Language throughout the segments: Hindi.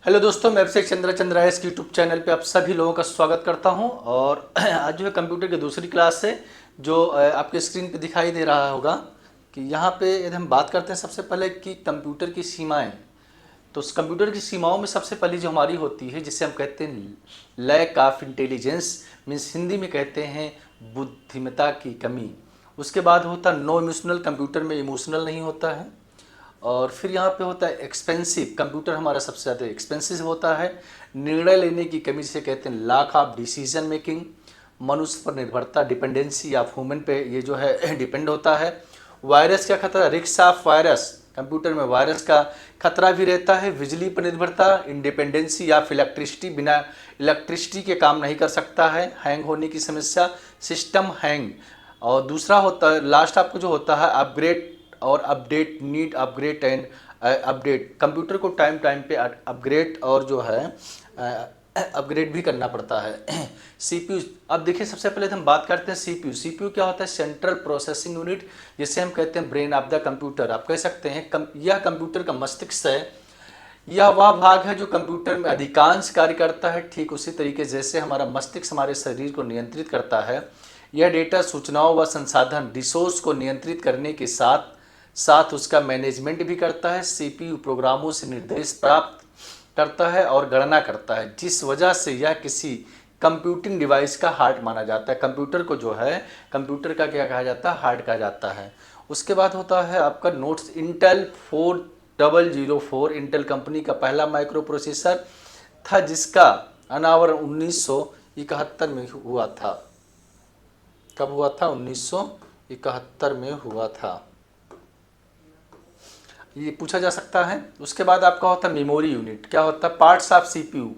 हेलो दोस्तों, मैं अभिषेक चंद्रा एस के यूट्यूब चैनल पे आप सभी लोगों का स्वागत करता हूं। और आज जो है कंप्यूटर की दूसरी क्लास है जो आपके स्क्रीन पे दिखाई दे रहा होगा कि यहाँ पे यदि हम बात करते हैं सबसे पहले कि कंप्यूटर की सीमाएं। तो उस कंप्यूटर की सीमाओं में सबसे पहली जो हमारी होती है जिसे हम कहते हैं lack of intelligence, means Hindi में कहते हैं बुद्धिमत्ता की कमी। उसके बाद होता नो इमोशनल, कंप्यूटर में इमोशनल नहीं होता है। और फिर यहाँ पे होता है एक्सपेंसिव, कंप्यूटर हमारा सबसे ज़्यादा एक्सपेंसिव होता है। निर्णय लेने की कमी जिसे कहते हैं लैक ऑफ डिसीजन मेकिंग। मनुष्य पर निर्भरता, डिपेंडेंसी ऑफ ह्यूमन पे ये जो है डिपेंड होता है। वायरस का खतरा, रिस्क ऑफ वायरस, कंप्यूटर में वायरस का खतरा भी रहता है। बिजली पर निर्भरता, इंडिपेंडेंसी ऑफ इलेक्ट्रिसिटी, बिना इलेक्ट्रिसिटी के काम नहीं कर सकता है। हैंग होने की समस्या, सिस्टम हैंग। और दूसरा होता है लास्ट आपको जो होता है अपग्रेड और update, need upgrade and update. Computer को टाइम टाइम पे अपग्रेड और जो है अपग्रेड भी करना पड़ता है। सीपीयू, अब देखिए सबसे पहले हम बात करते हैं सीपीयू। सीपीयू क्या होता है? सेंट्रल प्रोसेसिंग यूनिट, जिसे हम कहते हैं ब्रेन ऑफ द कंप्यूटर। आप कह सकते हैं यह कंप्यूटर का मस्तिष्क है। यह वह भाग है जो कंप्यूटर में अधिकांश कार्य करता है। ठीक उसी तरीके जैसे हमारा मस्तिष्क हमारे शरीर को नियंत्रित करता है, यह डेटा, सूचनाओं व संसाधन, रिसोर्स को नियंत्रित करने के साथ साथ उसका मैनेजमेंट भी करता है। सीपीयू प्रोग्रामों से निर्देश प्राप्त करता है और गणना करता है, जिस वजह से यह किसी कंप्यूटिंग डिवाइस का हार्ट माना जाता है। कंप्यूटर को जो है, कंप्यूटर का क्या कहा जाता है? हार्ट कहा जाता है। उसके बाद होता है आपका नोट्स। इंटेल 4004 इंटेल कंपनी का पहला माइक्रो प्रोसेसर था जिसका अनावरण 1971 में हुआ था। कब हुआ था? 1971 में हुआ था, ये पूछा जा सकता है। उसके बाद आपका होता है मेमोरी यूनिट। क्या होता है? Parts of CPU.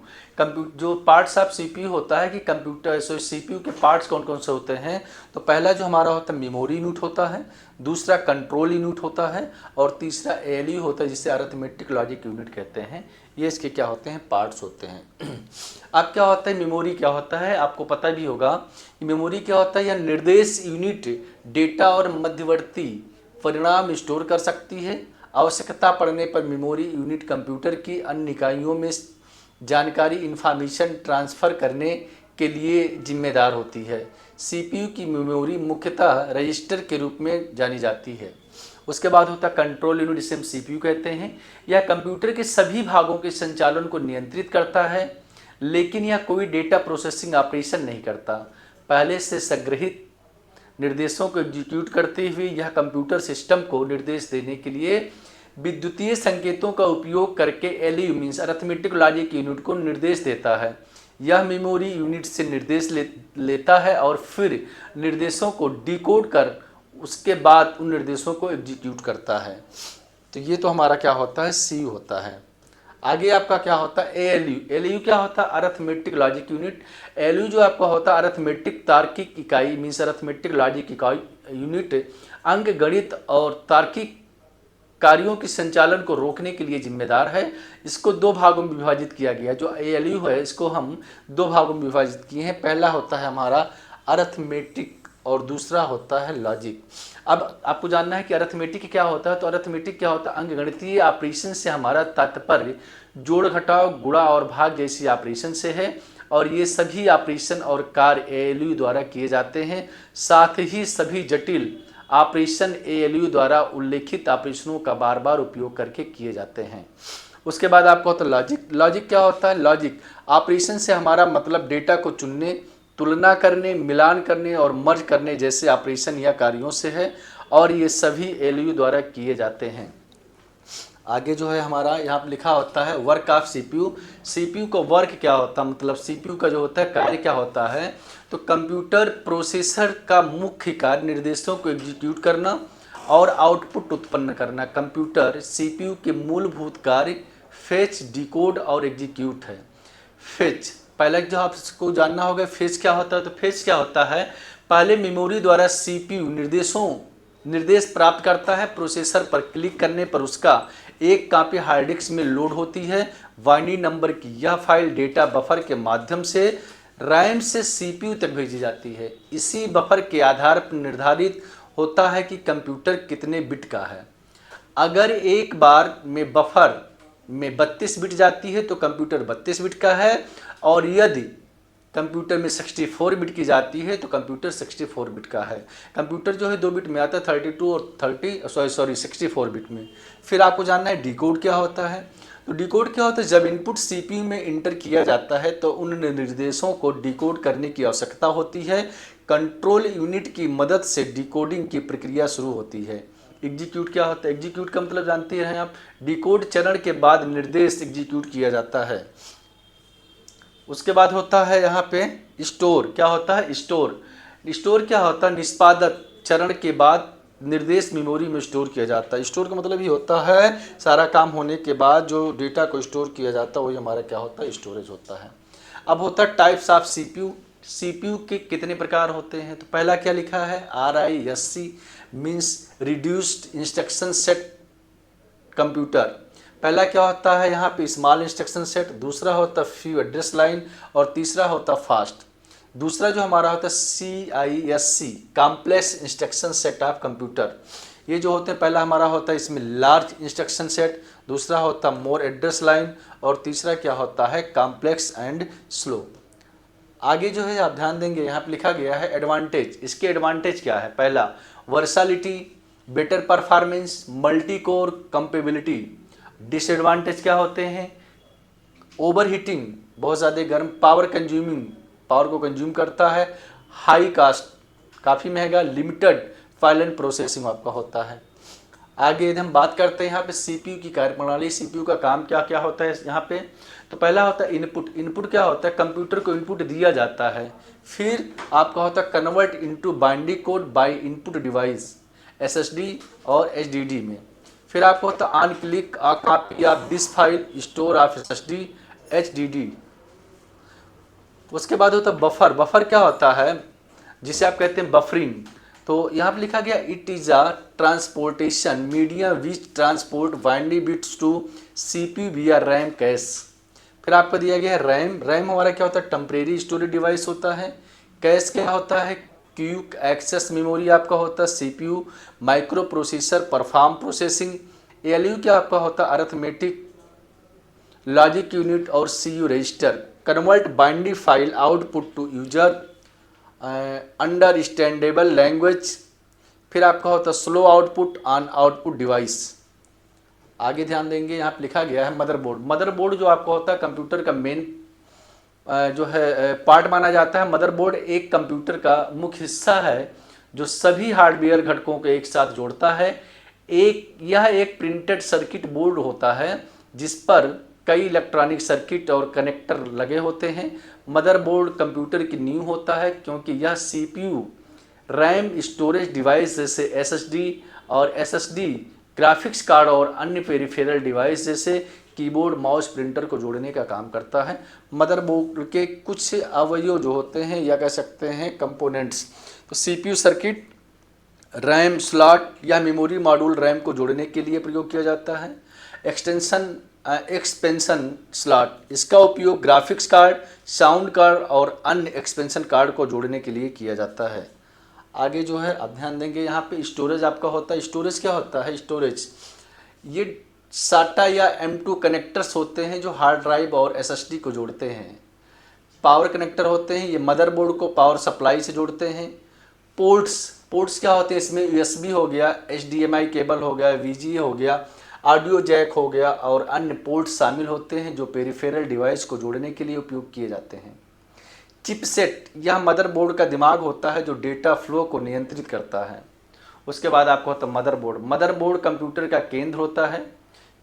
जो पार्ट्स ऑफ सीपीयू होता है कि कंप्यूटर सीपीयू के पार्ट्स कौन कौन से होते हैं? तो पहला जो हमारा होता है मेमोरी यूनिट होता है, दूसरा कंट्रोल यूनिट होता है, और तीसरा एएलयू होता है जिसे अरिथमेटिक लॉजिक यूनिट कहते हैं। ये इसके क्या होते हैं? पार्ट्स होते हैं। अब क्या होता है मेमोरी? क्या होता है आपको पता भी होगा कि मेमोरी क्या होता है? यह निर्देश यूनिट डेटा और मध्यवर्ती परिणाम स्टोर कर सकती है। आवश्यकता पड़ने पर मेमोरी यूनिट कंप्यूटर की अन्य इकाइयों में जानकारी, इंफॉर्मेशन ट्रांसफ़र करने के लिए जिम्मेदार होती है। सीपीयू की मेमोरी मुख्यतः रजिस्टर के रूप में जानी जाती है। उसके बाद होता है कंट्रोल यूनिट, जिसे हम सीपीयू कहते हैं। यह कंप्यूटर के सभी भागों के संचालन को नियंत्रित करता है, लेकिन यह कोई डेटा प्रोसेसिंग ऑपरेशन नहीं करता। पहले से संग्रहित निर्देशों को एग्जीक्यूट करते हुए यह कंप्यूटर सिस्टम को निर्देश देने के लिए विद्युतीय संकेतों का उपयोग करके ALU means arithmetic logic unit को निर्देश देता है। यह मेमोरी यूनिट से निर्देश लेता है और फिर निर्देशों को डिकोड कर उसके बाद उन निर्देशों को एग्जीक्यूट करता है। तो ये तो हमारा क्या होता है? सी होता है। आगे आपका क्या होता है? एएलयू। एएलयू क्या होता है? Arithmetic logic unit. एएलयू जो आपका होता है अरिथमेटिक तार्किक इकाई मीन्स अरिथमेटिक लॉजिक इकाई यूनिट, अंक गणित और तार्किक कार्यों के संचालन को रोकने के लिए जिम्मेदार है। इसको दो भागों में विभाजित किया गया। जो एएलयू है इसको हम दो भागों में विभाजित किए हैं। पहला होता है हमारा अरिथमेटिक और दूसरा होता है लॉजिक। अब आपको जानना है कि अरिथमेटिक क्या होता है। तो अरिथमेटिक क्या होता है? अंकगणितीय ऑपरेशन से हमारा तात्पर्य जोड़, घटाव, गुणा और भाग जैसी ऑपरेशन से है, और ये सभी ऑपरेशन और कार्य एएलयू द्वारा किए जाते हैं। साथ ही सभी जटिल ऑपरेशन एएलयू द्वारा उल्लेखित ऑपरेशनों का बार बार उपयोग करके किए जाते हैं। उसके बाद आपका होता है लॉजिक। लॉजिक क्या होता है? लॉजिक ऑपरेशन से हमारा मतलब डेटा को चुनने, तुलना करने, मिलान करने और मर्ज करने जैसे ऑपरेशन या कार्यों से है, और ये सभी एएलयू द्वारा किए जाते हैं। आगे जो है हमारा यहाँ पर लिखा होता है वर्क ऑफ सीपीयू। सीपीयू का वर्क क्या होता है? मतलब सीपीयू का जो होता है कार्य क्या होता है? तो कंप्यूटर प्रोसेसर का मुख्य कार्य निर्देशों को एग्जीक्यूट करना और आउटपुट उत्पन्न करना। कंप्यूटर सीपीयू के मूलभूत कार्य फेच, डिकोड और एग्जीक्यूट है। फेच पहले जो आपको जानना होगा, फेच क्या होता है? तो फेच क्या होता है? पहले मेमोरी द्वारा सीपीयू निर्देश प्राप्त करता है। प्रोसेसर पर क्लिक करने पर उसका एक कॉपी हार्ड डिस्क में लोड होती है। बाइनरी नंबर की यह फाइल डेटा बफर के माध्यम से रैम से सीपीयू तक भेजी जाती है। इसी बफर के आधार पर निर्धारित होता है कि कंप्यूटर कितने बिट का है। अगर एक बार में बफर में 32 बिट जाती है तो कंप्यूटर 32 बिट का है, और यदि कंप्यूटर में 64 बिट की जाती है तो कंप्यूटर 64 बिट का है। कंप्यूटर जो है 2 बिट में आता है, 32 और 64 बिट में। फिर आपको जानना है डिकोड क्या होता है। तो डिकोड क्या होता है, जब इनपुट सीपीयू में इंटर किया जाता है तो उन निर्देशों को डिकोड करने की आवश्यकता होती है। कंट्रोल यूनिट की मदद से डिकोडिंग की प्रक्रिया शुरू होती है। एग्जीक्यूट क्या होता है, एग्जीक्यूट का मतलब जानते हैं आप, डिकोड चरण के बाद निर्देश एग्जीक्यूट किया जाता है। उसके बाद होता है यहाँ पे स्टोर। क्या होता है, स्टोर। स्टोर क्या होता है, निष्पादक चरण के बाद निर्देश मेमोरी में स्टोर किया जाता है। स्टोर का मतलब ये होता है सारा काम होने के बाद जो डेटा को स्टोर किया जाता है वही हमारा क्या होता है, स्टोरेज होता है। अब होता है टाइप्स ऑफ सीपीयू। सीपीयू के कितने प्रकार होते हैं, तो पहला क्या लिखा है, RISC means reduced instruction set computer. पहला क्या होता है यहाँ पे, स्मॉल इंस्ट्रक्शन सेट। दूसरा होता है फ्यू एड्रेस लाइन, और तीसरा होता है फास्ट। दूसरा जो हमारा होता है CISC complex instruction set of computer. ये जो होते हैं, पहला हमारा होता है इसमें लार्ज इंस्ट्रक्शन सेट, दूसरा होता है मोर एड्रेस लाइन, और तीसरा क्या होता है कॉम्प्लेक्स एंड स्लो। आगे जो है आप ध्यान देंगे यहाँ पे लिखा गया है एडवांटेज। इसके एडवांटेज क्या है, पहला versatility, better performance, multi core compatibility. Disadvantage क्या होते हैं, ओवर हीटिंग, बहुत ज़्यादा गर्म, पावर कंज्यूमिंग, पावर को कंज्यूम करता है, हाई कास्ट, काफ़ी महंगा, लिमिटेड फाइल एंड प्रोसेसिंग आपका होता है। आगे यदि हम बात करते हैं यहाँ पे सीपीयू की कार्यप्रणाली, सीपीयू का काम क्या क्या होता है यहाँ पे, तो पहला होता है इनपुट। इनपुट क्या होता है, कंप्यूटर को इनपुट दिया जाता है। फिर आपका होता है convert into binding code by input device, SSD और HDD में। फिर आपको होता है on click a copy of this file, store of SSD HDD। उसके बाद होता है बफर। बफर क्या होता है, जिसे आप कहते हैं बफरिंग। तो यहाँ पर लिखा गया it is a transportation medium which transport binary bits to CPU via RAM cache. फिर आपको दिया गया है रैम। रैम हमारा क्या होता है, टेम्परेरी स्टोरेज डिवाइस होता है। कैश क्या होता है, क्विक एक्सेस मेमोरी आपका होता है। CPU microprocessor perform processing. ALU क्या आपका होता है, अरिथमेटिक लॉजिक यूनिट और CU register. Convert binary file output to user understandable language. फिर आपका होता है slow output on output device. आगे ध्यान देंगे, यहाँ पे लिखा गया है मदरबोर्ड। मदरबोर्ड जो आपका होता है कंप्यूटर का मेन जो है पार्ट माना जाता है। मदरबोर्ड एक कंप्यूटर का मुख्य हिस्सा है जो सभी हार्डवेयर घटकों को एक साथ जोड़ता है। यह एक प्रिंटेड सर्किट बोर्ड होता है जिस पर कई इलेक्ट्रॉनिक सर्किट और कनेक्टर लगे होते हैं। मदरबोर्ड कंप्यूटर की नींव होता है क्योंकि यह CPU, रैम, स्टोरेज डिवाइस जैसे SSD और SSD, ग्राफिक्स कार्ड और अन्य पेरिफेरल डिवाइस जैसे कीबोर्ड, माउस, प्रिंटर को जोड़ने का काम करता है। मदरबोर्ड के कुछ अवयव जो होते हैं या कह सकते हैं कंपोनेंट्स, तो CPU सर्किट, रैम स्लॉट या मेमोरी मॉड्यूल रैम को जोड़ने के लिए प्रयोग किया जाता है। एक्सपेंशन स्लॉट, इसका उपयोग ग्राफिक्स कार्ड, साउंड कार्ड और अन्य एक्सपेंशन कार्ड को जोड़ने के लिए किया जाता है। आगे जो है आप ध्यान देंगे, यहाँ पे स्टोरेज आपका होता है। स्टोरेज क्या होता है, स्टोरेज ये SATA या M2 कनेक्टर्स होते हैं जो हार्ड ड्राइव और SSD को जोड़ते हैं। पावर कनेक्टर होते हैं, ये मदरबोर्ड को पावर सप्लाई से जोड़ते हैं। पोर्ट्स क्या होते हैं, इसमें USB हो गया, HDMI केबल हो गया, VGA हो गया, ऑडियो जैक हो गया और अन्य पोर्ट्स शामिल होते हैं जो पेरिफेरल डिवाइस को जोड़ने के लिए उपयोग किए जाते हैं। चिपसेट, यह मदरबोर्ड का दिमाग होता है जो डेटा फ्लो को नियंत्रित करता है। उसके बाद आपको होता है मदरबोर्ड। मदरबोर्ड कंप्यूटर का केंद्र होता है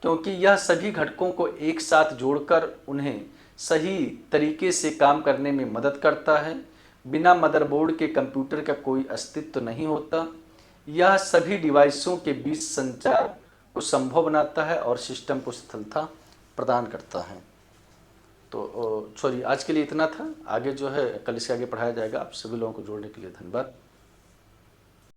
क्योंकि यह सभी घटकों को एक साथ जोड़कर उन्हें सही तरीके से काम करने में मदद करता है। बिना मदरबोर्ड के कंप्यूटर का कोई अस्तित्व नहीं होता। यह सभी डिवाइसों के बीच संचार को संभव बनाता है और सिस्टम को सफलता प्रदान करता है। तो सॉरी, आज के लिए इतना था। आगे जो है कल इसके आगे पढ़ाया जाएगा। आप सभी लोगों को जोड़ने के लिए धन्यवाद।